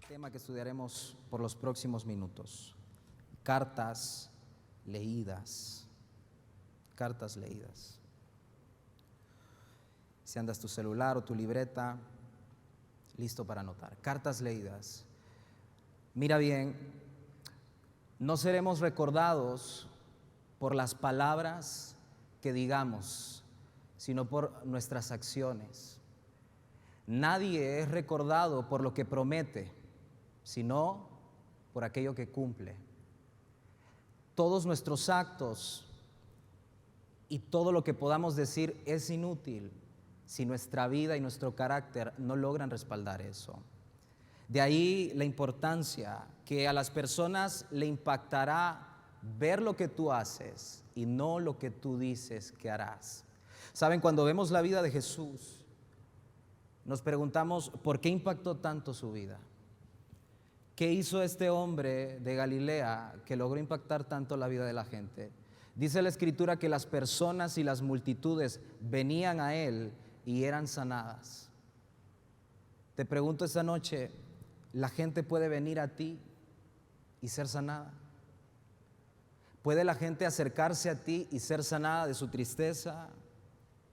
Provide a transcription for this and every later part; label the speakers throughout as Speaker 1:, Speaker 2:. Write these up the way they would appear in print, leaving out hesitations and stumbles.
Speaker 1: Tema que estudiaremos por los próximos minutos: cartas leídas. Cartas leídas. Si andas tu celular o tu libreta, listo para anotar. Cartas leídas. Mira bien, no seremos recordados por las palabras que digamos, sino por nuestras acciones. Nadie es recordado por lo que promete, sino por aquello que cumple. Todos nuestros actos y todo lo que podamos decir es inútil si nuestra vida y nuestro carácter no logran respaldar eso. De ahí la importancia que a las personas le impactará ver lo que tú haces y no lo que tú dices que harás. Saben, cuando vemos la vida de Jesús, nos preguntamos ¿por qué impactó tanto su vida? ¿Qué hizo este hombre de Galilea que logró impactar tanto la vida de la gente? Dice la Escritura que las personas y las multitudes venían a él y eran sanadas. Te pregunto esta noche, ¿la gente puede venir a ti y ser sanada? ¿Puede la gente acercarse a ti y ser sanada de su tristeza,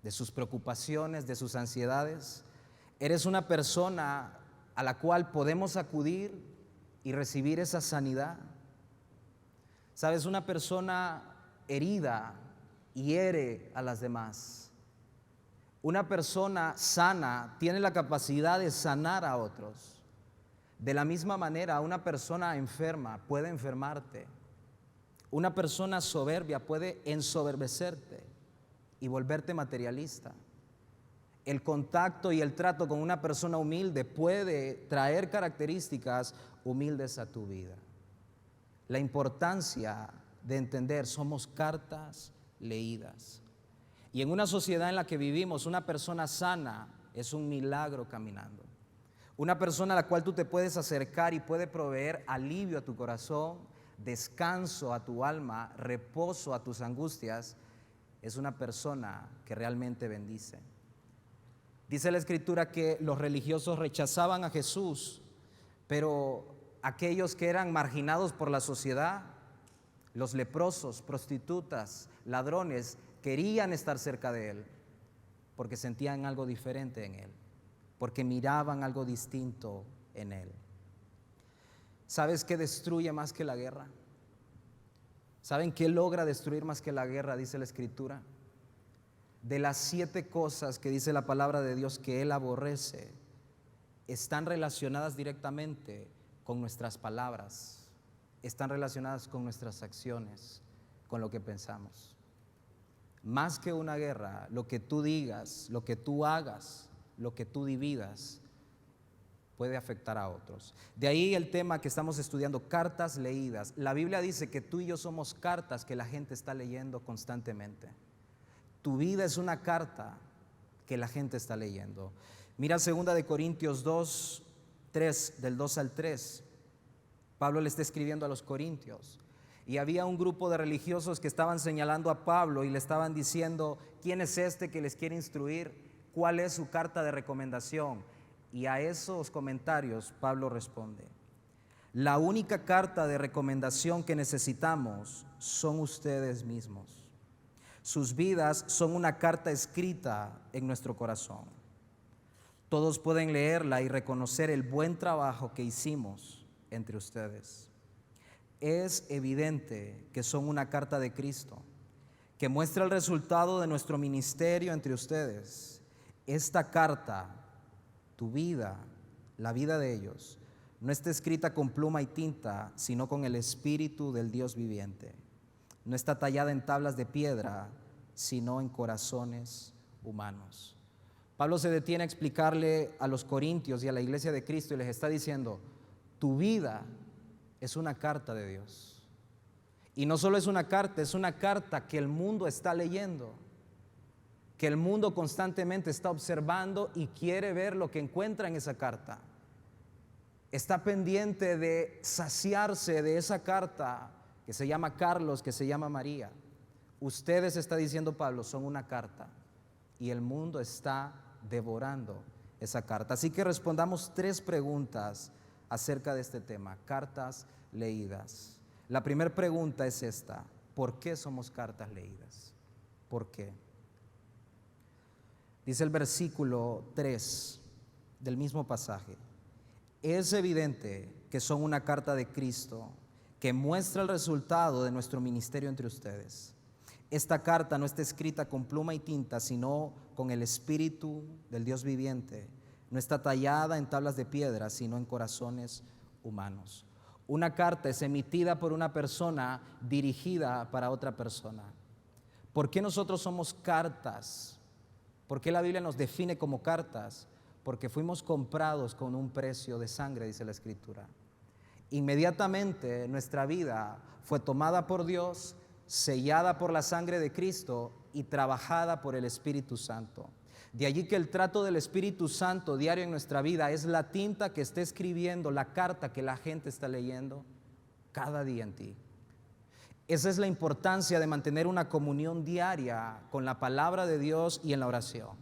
Speaker 1: de sus preocupaciones, de sus ansiedades? ¿Eres una persona a la cual podemos acudir y recibir esa sanidad? Sabes, una persona herida hiere a las demás. Una persona sana tiene la capacidad de sanar a otros. De la misma manera, una persona enferma puede enfermarte. Una persona soberbia puede ensoberbecerte y volverte materialista. El contacto y el trato con una persona humilde puede traer características humildes a tu vida. La importancia de entender, somos cartas leídas. Y en una sociedad en la que vivimos, una persona sana es un milagro caminando. Una persona a la cual tú te puedes acercar y puede proveer alivio a tu corazón, descanso a tu alma, reposo a tus angustias, es una persona que realmente bendice. Dice la Escritura que los religiosos rechazaban a Jesús, pero aquellos que eran marginados por la sociedad, los leprosos, prostitutas, ladrones, querían estar cerca de él porque sentían algo diferente en él, porque miraban algo distinto en él. ¿Sabes qué destruye más que la guerra? ¿Saben qué logra destruir más que la guerra? Dice la Escritura. De las 7 cosas que dice la palabra de Dios que Él aborrece, están relacionadas directamente con nuestras palabras, están relacionadas con nuestras acciones, con lo que pensamos. Más que una guerra, lo que tú digas, lo que tú hagas, lo que tú dividas, puede afectar a otros. De ahí el tema que estamos estudiando, cartas leídas. La Biblia dice que tú y yo somos cartas que la gente está leyendo constantemente. Tu vida es una carta que la gente está leyendo. Mira 2 Corintios 2, 3, del 2 al 3. Pablo le está escribiendo a los corintios. Y había un grupo de religiosos que estaban señalando a Pablo y le estaban diciendo, ¿quién es este que les quiere instruir? ¿Cuál es su carta de recomendación? Y a esos comentarios Pablo responde, la única carta de recomendación que necesitamos son ustedes mismos. Sus vidas son una carta escrita en nuestro corazón. Todos pueden leerla y reconocer el buen trabajo que hicimos entre ustedes. Es evidente que son una carta de Cristo, que muestra el resultado de nuestro ministerio entre ustedes. Esta carta, tu vida, la vida de ellos, no está escrita con pluma y tinta, sino con el Espíritu del Dios viviente. No está tallada en tablas de piedra, sino en corazones humanos. Pablo se detiene a explicarle a los corintios y a la iglesia de Cristo y les está diciendo, tu vida es una carta de Dios. Y no solo es una carta que el mundo está leyendo, que el mundo constantemente está observando y quiere ver lo que encuentra en esa carta. Está pendiente de saciarse de esa carta que se llama Carlos, que se llama María. Ustedes, está diciendo Pablo, son una carta y el mundo está devorando esa carta. Así que respondamos 3 preguntas acerca de este tema, cartas leídas. La primera pregunta es esta: ¿por qué somos cartas leídas? ¿Por qué? Dice el versículo 3 del mismo pasaje: es evidente que son una carta de Cristo que muestra el resultado de nuestro ministerio entre ustedes. Esta carta no está escrita con pluma y tinta, sino con el Espíritu del Dios viviente. No está tallada en tablas de piedra, sino en corazones humanos. Una carta es emitida por una persona dirigida para otra persona. ¿Por qué nosotros somos cartas? ¿Por qué la Biblia nos define como cartas? Porque fuimos comprados con un precio de sangre, dice la Escritura. Inmediatamente nuestra vida fue tomada por Dios, sellada por la sangre de Cristo y trabajada por el Espíritu Santo. De allí que el trato del Espíritu Santo diario en nuestra vida es la tinta que está escribiendo la carta que la gente está leyendo cada día en ti. Esa es la importancia de mantener una comunión diaria con la palabra de Dios y en la oración.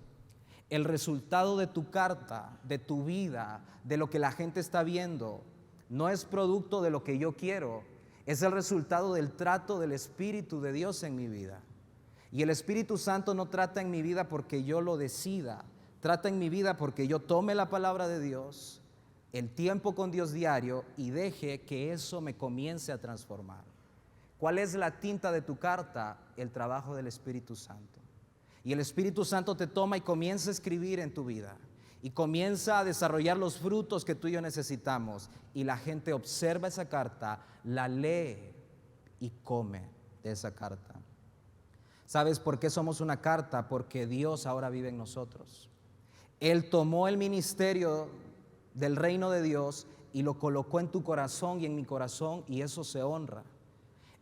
Speaker 1: El resultado de tu carta, de tu vida, de lo que la gente está viendo, no es producto de lo que yo quiero, es el resultado del trato del Espíritu de Dios en mi vida. Y el Espíritu Santo no trata en mi vida porque yo lo decida, trata en mi vida porque yo tome la palabra de Dios, el tiempo con Dios diario y deje que eso me comience a transformar. ¿Cuál es la tinta de tu carta? El trabajo del Espíritu Santo. Y el Espíritu Santo te toma y comienza a escribir en tu vida. Y comienza a desarrollar los frutos que tú y yo necesitamos. Y la gente observa esa carta, la lee y come de esa carta. ¿Sabes por qué somos una carta? Porque Dios ahora vive en nosotros. Él tomó el ministerio del reino de Dios y lo colocó en tu corazón y en mi corazón, y eso se honra.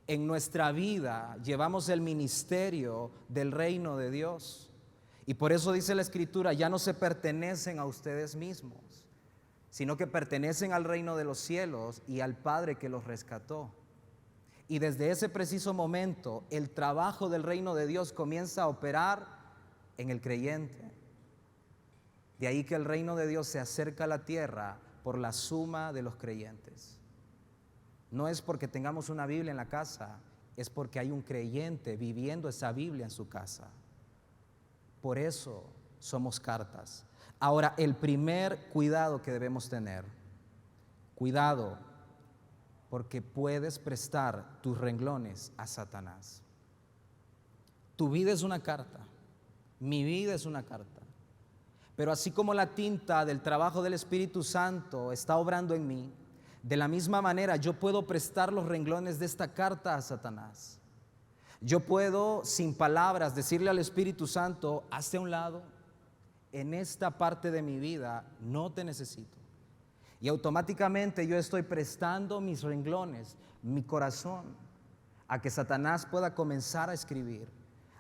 Speaker 1: En nuestra vida llevamos el ministerio del reino de Dios. Y por eso dice la Escritura, ya no se pertenecen a ustedes mismos, sino que pertenecen al reino de los cielos y al Padre que los rescató. Y desde ese preciso momento, el trabajo del reino de Dios comienza a operar en el creyente. De ahí que el reino de Dios se acerca a la tierra por la suma de los creyentes. No es porque tengamos una Biblia en la casa, es porque hay un creyente viviendo esa Biblia en su casa. Por eso somos cartas. Ahora, el primer cuidado que debemos tener, cuidado, porque puedes prestar tus renglones a Satanás. Tu vida es una carta, mi vida es una carta. Pero así como la tinta del trabajo del Espíritu Santo está obrando en mí, de la misma manera yo puedo prestar los renglones de esta carta a Satanás. Yo puedo, sin palabras, decirle al Espíritu Santo: hazte a un lado, en esta parte de mi vida no te necesito. Y automáticamente yo estoy prestando mis renglones, mi corazón, a que Satanás pueda comenzar a escribir,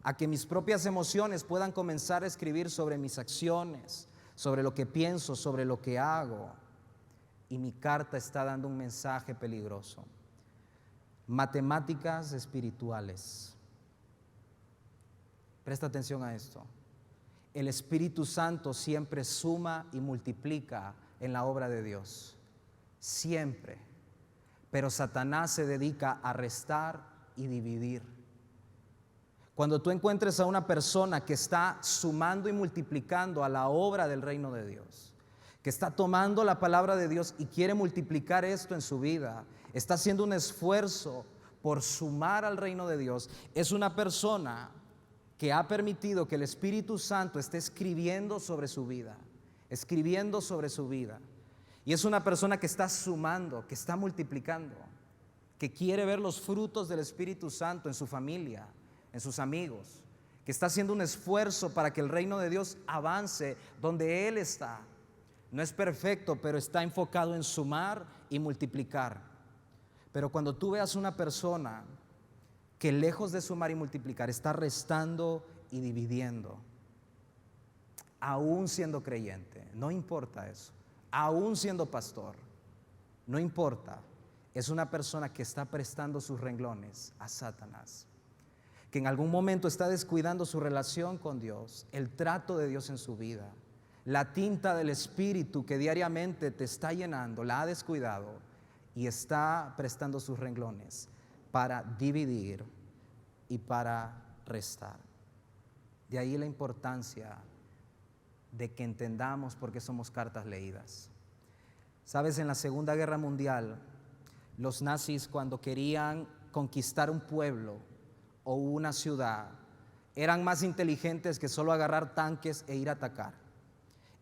Speaker 1: a que mis propias emociones puedan comenzar a escribir sobre mis acciones, sobre lo que pienso, sobre lo que hago. Y mi carta está dando un mensaje peligroso. Matemáticas espirituales. Presta atención a esto. El Espíritu Santo siempre suma y multiplica en la obra de Dios. Siempre. Pero Satanás se dedica a restar y dividir. Cuando tú encuentres a una persona que está sumando y multiplicando a la obra del reino de Dios, que está tomando la palabra de Dios y quiere multiplicar esto en su vida, está haciendo un esfuerzo por sumar al reino de Dios, es una persona que ha permitido que el Espíritu Santo esté escribiendo sobre su vida, escribiendo sobre su vida. Y es una persona que está sumando, que está multiplicando, que quiere ver los frutos del Espíritu Santo en su familia, en sus amigos, que está haciendo un esfuerzo para que el reino de Dios avance donde Él está. No es perfecto, pero está enfocado en sumar y multiplicar. Pero cuando tú veas una persona que lejos de sumar y multiplicar está restando y dividiendo, aún siendo creyente, no importa eso, aún siendo pastor, no importa, es una persona que está prestando sus renglones a Satanás, que en algún momento está descuidando su relación con Dios, el trato de Dios en su vida, la tinta del Espíritu que diariamente te está llenando, la ha descuidado y está prestando sus renglones para dividir y para restar. De ahí la importancia de que entendamos por qué somos cartas leídas. Sabes, en la Segunda Guerra Mundial, los nazis, cuando querían conquistar un pueblo o una ciudad, eran más inteligentes que solo agarrar tanques e ir a atacar.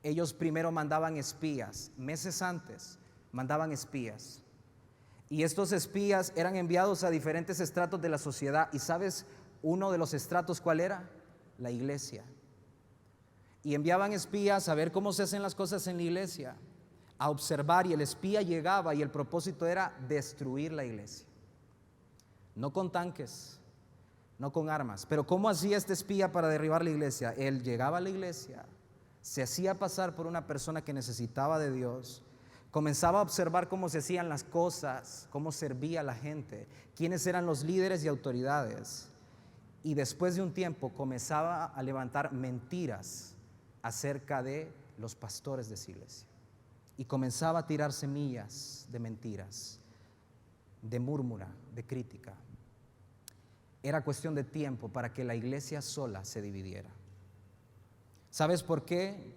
Speaker 1: Ellos primero mandaban espías, meses antes mandaban espías. Y estos espías eran enviados a diferentes estratos de la sociedad. ¿Y sabes uno de los estratos cuál era? La iglesia. Y enviaban espías a ver cómo se hacen las cosas en la iglesia, a observar, y el espía llegaba y el propósito era destruir la iglesia. No con tanques, no con armas. Pero ¿cómo hacía este espía para derribar la iglesia? Él llegaba a la iglesia, se hacía pasar por una persona que necesitaba de Dios, comenzaba a observar cómo se hacían las cosas, cómo servía la gente, quiénes eran los líderes y autoridades. Y después de un tiempo comenzaba a levantar mentiras acerca de los pastores de esa iglesia. Y comenzaba a tirar semillas de mentiras, de murmura, de crítica. Era cuestión de tiempo para que la iglesia sola se dividiera. ¿Sabes por qué?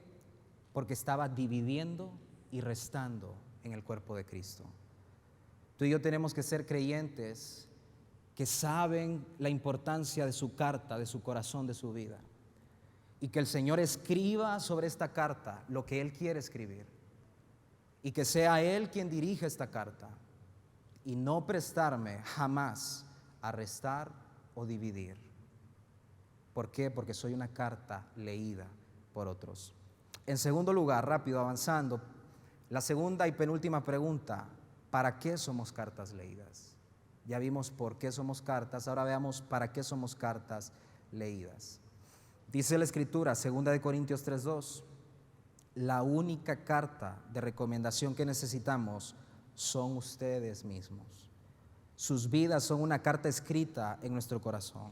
Speaker 1: Porque estaba dividiendo y restando en el cuerpo de Cristo. Tú y yo tenemos que ser creyentes que saben la importancia de su carta, de su corazón, de su vida. Y que el Señor escriba sobre esta carta lo que Él quiere escribir. Y que sea Él quien dirija esta carta. Y no prestarme jamás a restar o dividir. ¿Por qué? Porque soy una carta leída por otros. En segundo lugar, rápido avanzando, la segunda y penúltima pregunta: ¿para qué somos cartas leídas? Ya vimos por qué somos cartas, ahora veamos para qué somos cartas leídas. Dice la Escritura, 2 Corintios 3:2, la única carta de recomendación que necesitamos son ustedes mismos. Sus vidas son una carta escrita en nuestro corazón.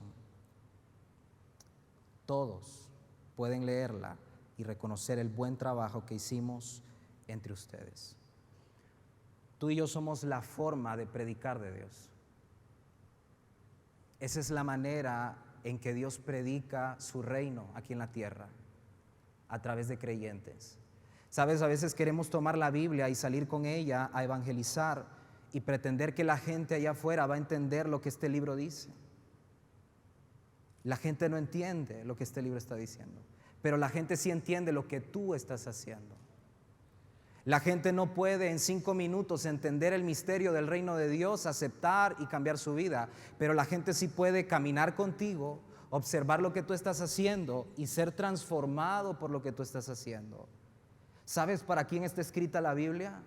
Speaker 1: Todos pueden leerla y reconocer el buen trabajo que hicimos entre ustedes. Tú y yo somos la forma de predicar de Dios. Esa es la manera en que Dios predica su reino aquí en la tierra, a través de creyentes. Sabes, a veces queremos tomar la Biblia y salir con ella a evangelizar y pretender que la gente allá afuera va a entender lo que este libro dice. La gente no entiende lo que este libro está diciendo, pero la gente sí entiende lo que tú estás haciendo. La gente no puede en 5 minutos entender el misterio del reino de Dios, aceptar y cambiar su vida, pero la gente sí puede caminar contigo, observar lo que tú estás haciendo y ser transformado por lo que tú estás haciendo. ¿Sabes para quién está escrita la Biblia?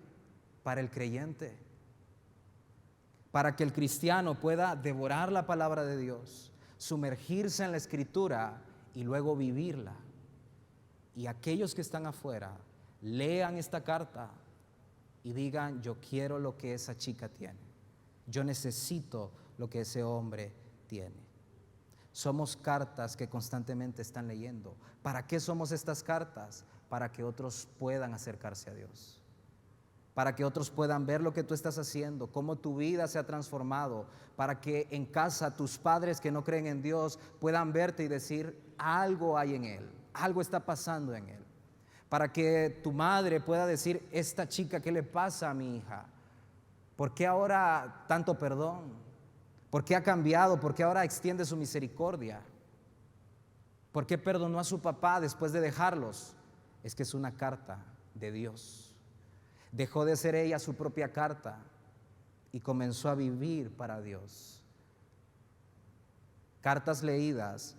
Speaker 1: Para el creyente. Para que el cristiano pueda devorar la palabra de Dios, sumergirse en la Escritura y luego vivirla. Y aquellos que están afuera lean esta carta y digan: yo quiero lo que esa chica tiene, yo necesito lo que ese hombre tiene. Somos cartas que constantemente están leyendo. ¿Para qué somos estas cartas? Para que otros puedan acercarse a Dios, para que otros puedan ver lo que tú estás haciendo, cómo tu vida se ha transformado, para que en casa tus padres que no creen en Dios puedan verte y decir: algo hay en él, algo está pasando en él. Para que tu madre pueda decir: esta chica, ¿qué le pasa a mi hija? ¿Por qué ahora tanto perdón? ¿Por qué ha cambiado? ¿Por qué ahora extiende su misericordia? ¿Por qué perdonó a su papá después de dejarlos? Es que es una carta de Dios. Dejó de ser ella su propia carta y comenzó a vivir para Dios. Cartas leídas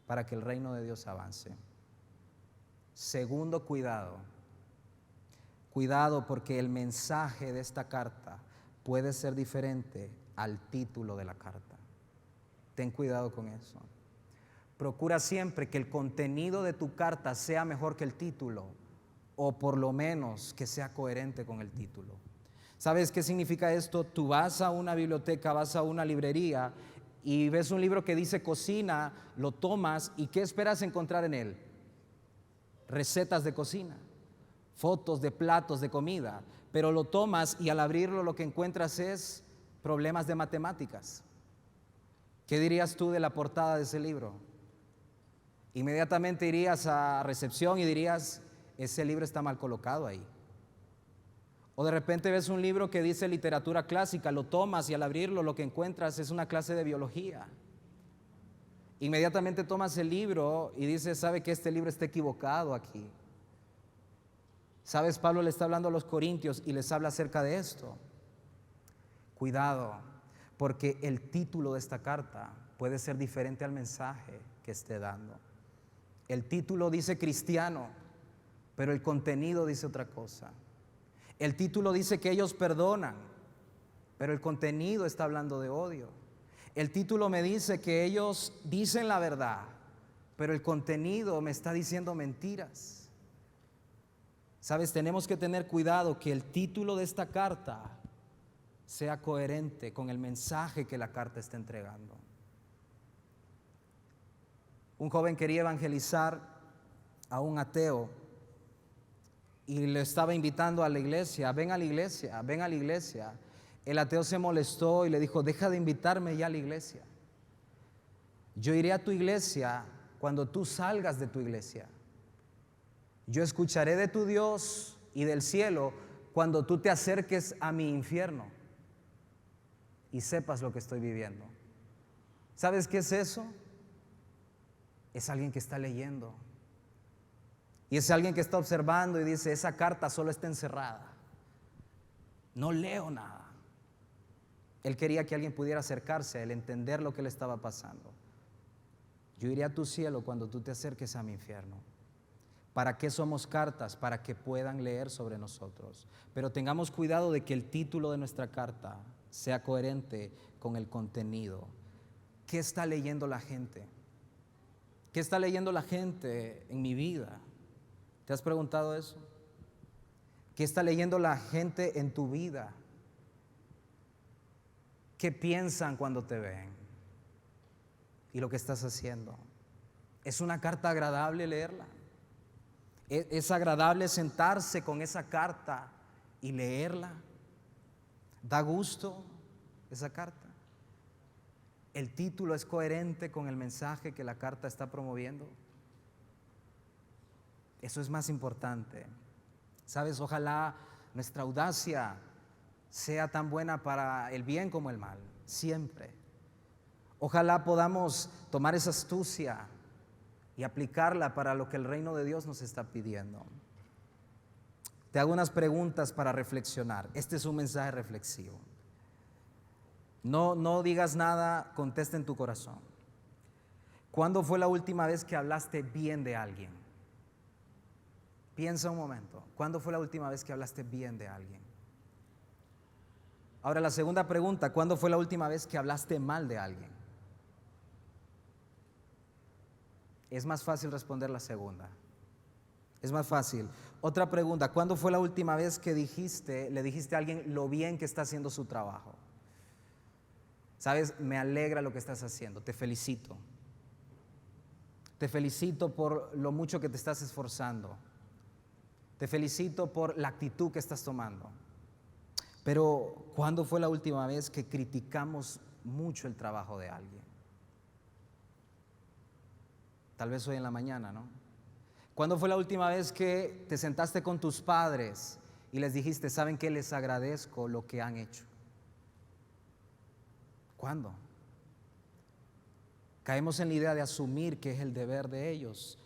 Speaker 1: para que el reino de Dios avance. Segundo, cuidado porque el mensaje de esta carta puede ser diferente al título de la carta. Ten cuidado con eso. Procura siempre que el contenido de tu carta sea mejor que el título, o por lo menos que sea coherente con el título. ¿Sabes qué significa esto? Tú vas a una biblioteca, vas a una librería y ves un libro que dice cocina, lo tomas y ¿qué esperas encontrar en él? Recetas de cocina, fotos de platos de comida, pero lo tomas y al abrirlo lo que encuentras es problemas de matemáticas. ¿Qué dirías tú de la portada de ese libro? Inmediatamente irías a recepción y dirías, ese libro está mal colocado ahí. O de repente ves un libro que dice literatura clásica, lo tomas y al abrirlo lo que encuentras es una clase de biología. Inmediatamente tomas el libro y dices, sabe que este libro está equivocado aquí. Sabes, Pablo le está hablando a los corintios y les habla acerca de esto. Cuidado, porque el título de esta carta puede ser diferente al mensaje que esté dando. El título dice cristiano, pero el contenido dice otra cosa. El título dice que ellos perdonan, pero el contenido está hablando de odio. El título me dice que ellos dicen la verdad, pero el contenido me está diciendo mentiras. Sabes, tenemos que tener cuidado que el título de esta carta sea coherente con el mensaje que la carta está entregando. Un joven quería evangelizar a un ateo y le estaba invitando a la iglesia, ven a la iglesia, ven a la iglesia. El ateo se molestó y le dijo, deja de invitarme ya a la iglesia. Yo iré a tu iglesia cuando tú salgas de tu iglesia. Yo escucharé de tu Dios y del cielo cuando tú te acerques a mi infierno y sepas lo que estoy viviendo. ¿Sabes qué es eso? Es alguien que está leyendo. Y es alguien que está observando y dice, esa carta solo está encerrada. No leo nada. Él quería que alguien pudiera acercarse a él, entender lo que le estaba pasando. Yo iré a tu cielo cuando tú te acerques a mi infierno. ¿Para qué somos cartas? Para que puedan leer sobre nosotros. Pero tengamos cuidado de que el título de nuestra carta sea coherente con el contenido. ¿Qué está leyendo la gente? ¿Qué está leyendo la gente en mi vida? ¿Te has preguntado eso? ¿Qué está leyendo la gente en tu vida? ¿Qué piensan cuando te ven? Y lo que estás haciendo. ¿Es una carta agradable leerla? ¿Es agradable sentarse con esa carta y leerla? ¿Da gusto esa carta? ¿El título es coherente con el mensaje que la carta está promoviendo? Eso es más importante. Sabes, ojalá nuestra audacia sea tan buena para el bien como el mal, siempre. Ojalá podamos tomar esa astucia y aplicarla para lo que el reino de Dios nos está pidiendo. Te hago unas preguntas para reflexionar. Este es un mensaje reflexivo. No digas nada, contesta en tu corazón. ¿Cuándo fue la última vez que hablaste bien de alguien? Piensa un momento. ¿Cuándo fue la última vez que hablaste bien de alguien? Ahora la segunda pregunta, ¿cuándo fue la última vez que hablaste mal de alguien? Es más fácil responder la segunda. Es más fácil. Otra pregunta, ¿cuándo fue la última vez que le dijiste a alguien lo bien que está haciendo su trabajo? Sabes, me alegra lo que estás haciendo, te felicito. Te felicito por lo mucho que te estás esforzando. Te felicito por la actitud que estás tomando. Pero, ¿cuándo fue la última vez que criticamos mucho el trabajo de alguien? Tal vez hoy en la mañana, ¿no? ¿Cuándo fue la última vez que te sentaste con tus padres y les dijiste, ¿saben qué? Les agradezco lo que han hecho? ¿Cuándo? Caemos en la idea de asumir que es el deber de ellos.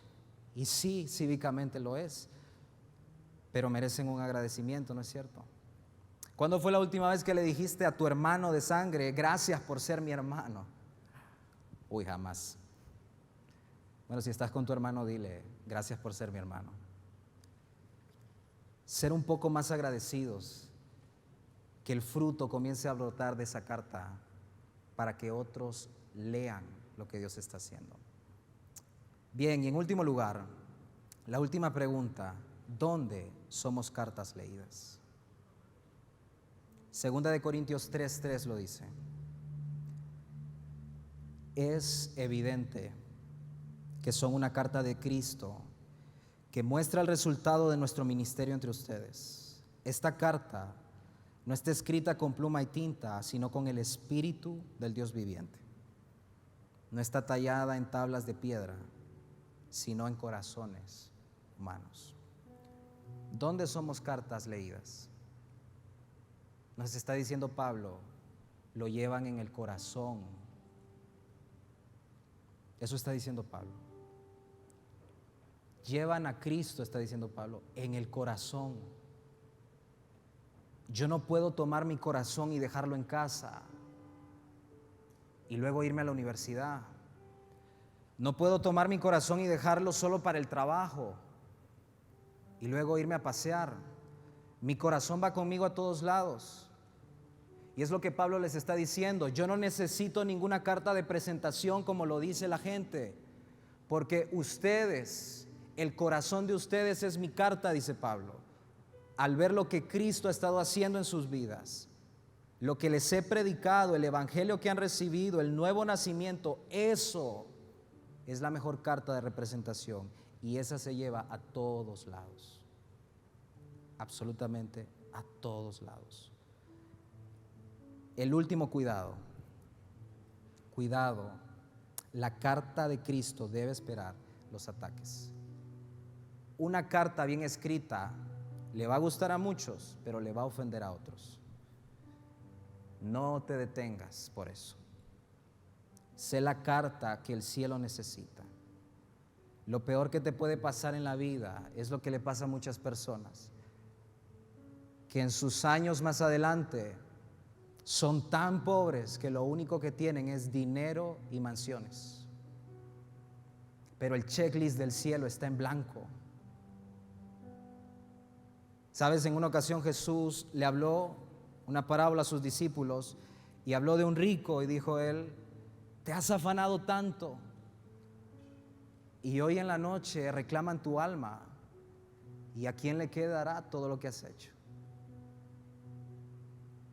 Speaker 1: Y sí, cívicamente lo es. Pero merecen un agradecimiento, ¿no es cierto? ¿Cuándo fue la última vez que le dijiste a tu hermano de sangre, gracias por ser mi hermano? Uy, jamás. Bueno, si estás con tu hermano, dile, gracias por ser mi hermano. Ser un poco más agradecidos, que el fruto comience a brotar de esa carta para que otros lean lo que Dios está haciendo. Bien, y en último lugar, la última pregunta, ¿dónde somos cartas leídas? Segunda de Corintios 3:3 lo dice. es evidente que son una carta de Cristo que muestra el resultado de nuestro ministerio entre ustedes. Esta carta no está escrita con pluma y tinta, sino con el Espíritu del Dios viviente. No está tallada en tablas de piedra, sino en corazones humanos. ¿Dónde somos cartas leídas? Nos está diciendo Pablo, lo llevan en el corazón. Eso está diciendo Pablo. Llevan a Cristo, está diciendo Pablo, en el corazón. Yo no puedo tomar mi corazón y dejarlo en casa y luego irme a la universidad. No puedo tomar mi corazón y dejarlo solo para el trabajo y luego irme a pasear. Mi corazón va conmigo a todos lados. Y es lo que Pablo les está diciendo. Yo no necesito ninguna carta de presentación como lo dice la gente, porque ustedes, el corazón de ustedes es mi carta, dice Pablo. Al ver lo que Cristo ha estado haciendo en sus vidas, lo que les he predicado, el evangelio que han recibido, el nuevo nacimiento, eso es la mejor carta de representación, y esa se lleva a todos lados, absolutamente a todos lados. El último cuidado, la carta de Cristo debe esperar los ataques. Una carta bien escrita le va a gustar a muchos, pero le va a ofender a otros. No te detengas por eso. Sé la carta que el cielo necesita. Lo peor que te puede pasar en la vida es lo que le pasa a muchas personas, que en sus años más adelante son tan pobres que lo único que tienen es dinero y mansiones. Pero el checklist del cielo está en blanco. Sabes, en una ocasión Jesús le habló una parábola a sus discípulos y habló de un rico y dijo él, te has afanado tanto y hoy en la noche reclaman tu alma, ¿y a quién le quedará todo lo que has hecho?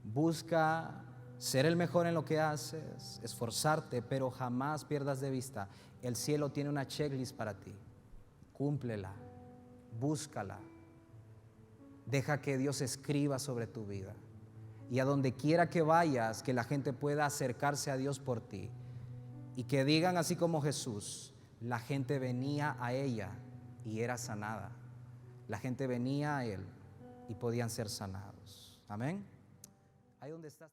Speaker 1: Busca ser el mejor en lo que haces, esforzarte, pero jamás pierdas de vista, el cielo tiene una checklist para ti. Cúmplela, búscala. Deja que Dios escriba sobre tu vida. Y a donde quiera que vayas, que la gente pueda acercarse a Dios por ti. Y que digan así como Jesús, la gente venía a ella y era sanada. La gente venía a Él y podían ser sanados. Amén. Ahí donde estás.